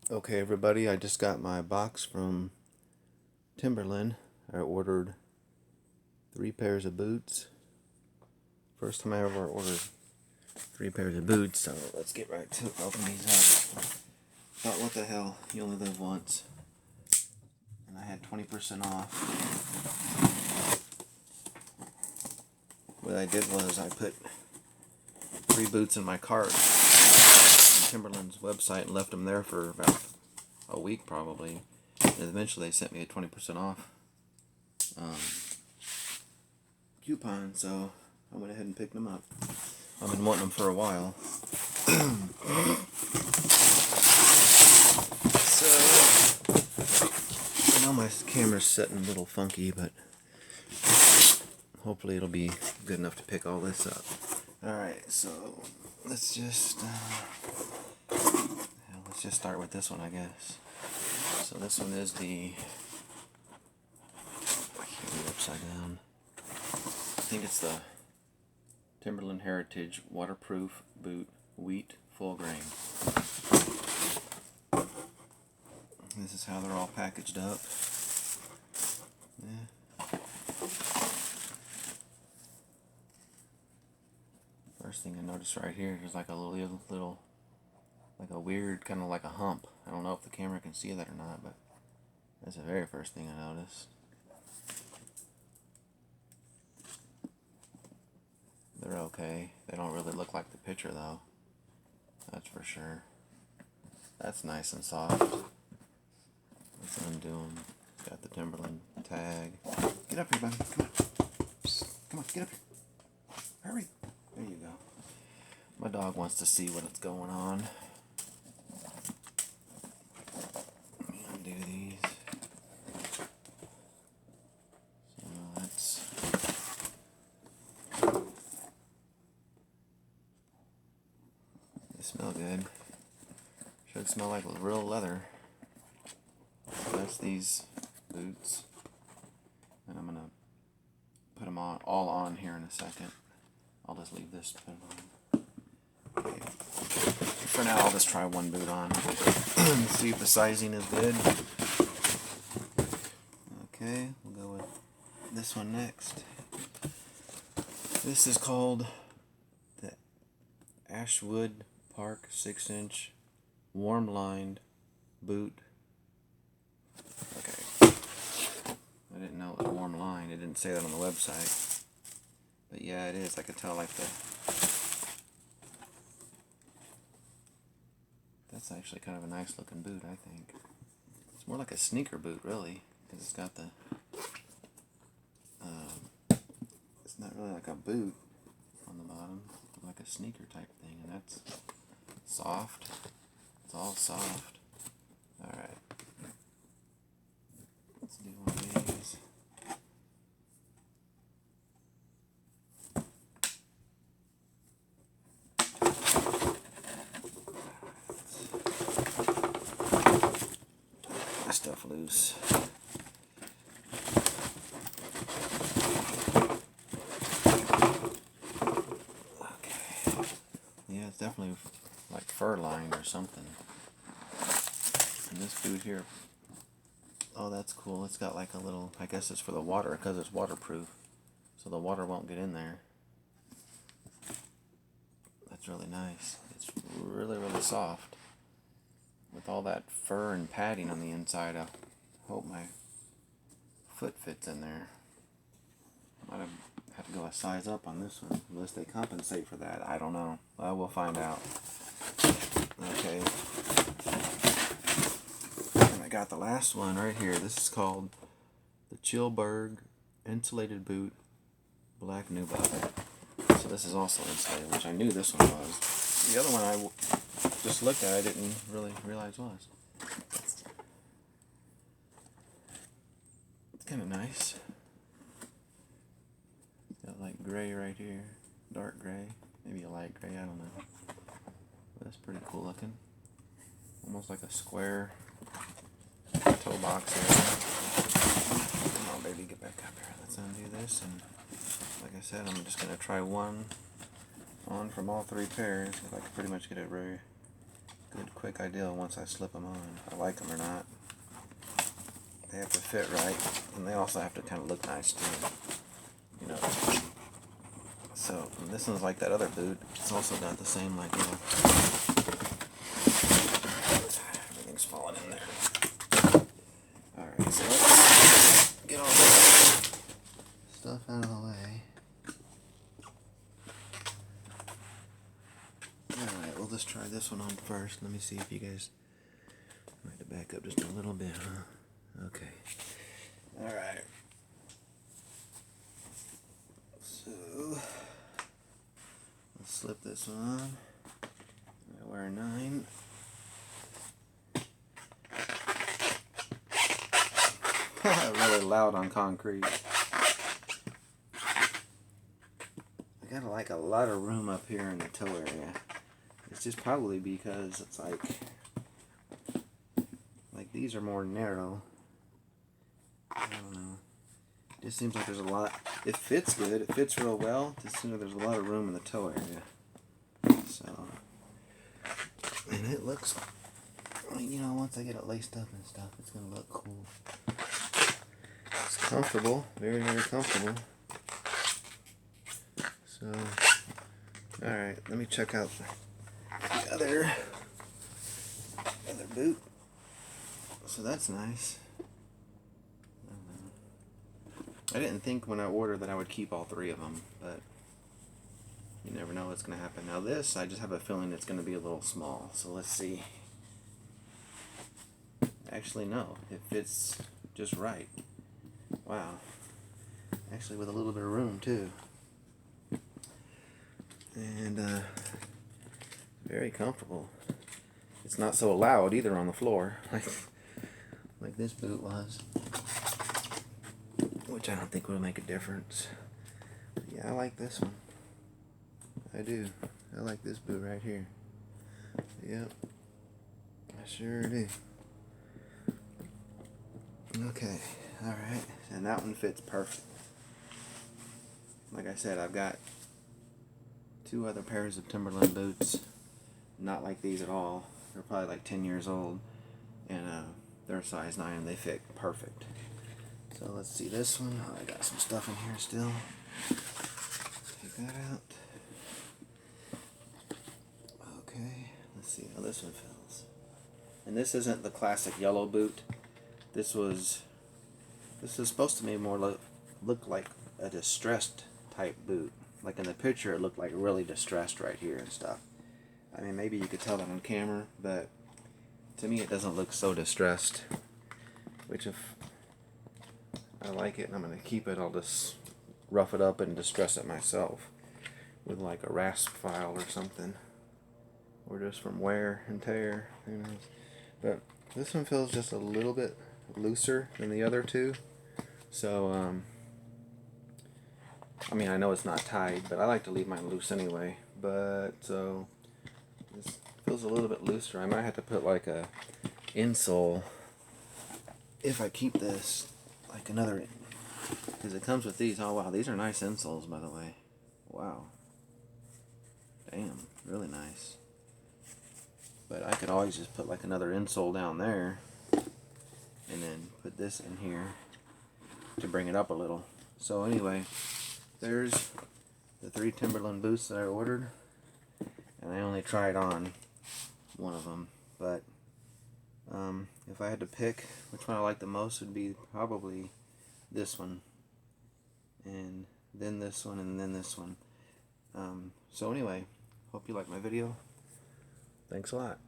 Okay, everybody, I just got my box from Timberland. I ordered 3 pairs of boots. First time I ever ordered 3 pairs of boots, so let's get right to it. Open these up. Thought, what the hell, you only live once. And I had 20% off. What I did was I put 3 boots in my cart on Timberland's website and left them there for about a week probably. And eventually they sent me a 20% off coupon, so I went ahead and picked them up. I've been wanting them for a while. So, I know my camera's setting a little funky, but hopefully it'll be good enough to pick all this up. Alright, so let's just start with this one, I guess. So this one is the, I can't read upside down. I think it's the Timberland Heritage Waterproof Boot Wheat Full Grain. This is how they're all packaged up. Yeah. First thing I noticed right here is like a little like a weird, kind of like a hump. I don't know if the camera can see that or not, but that's the very first thing I noticed. They're okay. They don't really look like the picture though. That's for sure. That's nice and soft. Let's undo them. Got the Timberland tag. Get up here, buddy. Come on. Come on, get up here. Hurry. There you go. My dog wants to see what's going on. Undo these. So that's... They smell good. Should smell like real leather. So that's these boots. And I'm going to put them all on here in a second. I'll just leave this to put on. Okay. For now, I'll just try one boot on. See if the sizing is good. Okay, we'll go with this one next. This is called the Ashwood Park 6-inch warm lined boot. Okay. I didn't know it was warm lined. It didn't say that on the website. But yeah, it is. I could tell like that's actually kind of a nice looking boot, I think. It's more like a sneaker boot, really, because it's got the, it's not really like a boot on the bottom, it's like a sneaker type thing, and that's soft. It's all soft. Alright. Let's do one of these. Stuff loose. Okay. Yeah, it's definitely like fur lined or something. And this boot here, oh, that's cool. It's got like a little, I guess it's for the water because it's waterproof, so the water won't get in there. That's really nice. It's really, really soft. With all that fur and padding on the inside, I hope my foot fits in there. Might have to go a size up on this one, unless they compensate for that. I don't know. Well, we'll find out. Okay. And I got the last one right here. This is called the Chillberg Insulated Boot Black NUBUCK. So this is also insulated, which I knew this one was. The other one I just looked at, I didn't really realize was. It's kind of nice. It's got like gray right here, dark gray, maybe a light gray, I don't know. But that's pretty cool looking. Almost like a square toe box area. Come on, baby, get back up here. Let's undo this, and like I said, I'm just gonna try one on from all 3 pairs. I can pretty much get it good quick idea once I slip them on. I like them or not. They have to fit right, and they also have to kind of look nice too. You know. So this one's like that other boot. It's also got the same like little. Everything's falling in there. All right, so let's get all this stuff out of the way. Alright, we'll just try this one on first. Let me see if you guys might have to back up just a little bit, huh? Okay. Alright. So, let's slip this one on. I wear a 9. Really loud on concrete. I got like a lot of room up here in the toe area. It's just probably because it's like these are more narrow. I don't know. It just seems like there's a lot. It fits good. It fits real well. It just seems like there's a lot of room in the toe area. So, and it looks, you know, once I get it laced up and stuff, it's gonna look cool. It's comfortable, very, very comfortable. So, all right, let me check out the other boot. So that's nice. I didn't think when I ordered that I would keep all 3 of them, but you never know what's going to happen. Now this, I just have a feeling it's going to be a little small. So let's see. Actually, no. It fits just right. Wow. Actually, with a little bit of room, too. And very comfortable. It's not so loud either on the floor, like this boot was, which I don't think will make a difference. But yeah, I like this one. I do. I like this boot right here. Yep, I sure do. Okay, all right, and that one fits perfect. Like I said, I've got 2 other pairs of Timberland boots, not like these at all. They're probably like 10 years old, and they're size 9 and they fit perfect. So let's see this one. Oh, I got some stuff in here still. Take that out. Okay, let's see how this one feels. And this isn't the classic yellow boot. This is supposed to be more look like a distressed type boot. Like in the picture, it looked like really distressed right here and stuff. I mean, maybe you could tell that on camera, but to me it doesn't look so distressed. Which if I like it and I'm going to keep it, I'll just rough it up and distress it myself with like a rasp file or something. Or just from wear and tear, who knows. But this one feels just a little bit looser than the other 2. So, I mean, I know it's not tied, but I like to leave mine loose anyway. But, so this feels a little bit looser. I might have to put like a insole if I keep this, like another, because it comes with these. Oh wow, these are nice insoles, by the way. Wow, damn, really nice. But I could always just put like another insole down there and then put this in here to bring it up a little. So anyway, there's the 3 Timberland boots that I ordered, and I only tried on one of them. But if I had to pick which one I like the most, would be probably this one, and then this one, and then this one. So anyway, hope you like my video. Thanks a lot.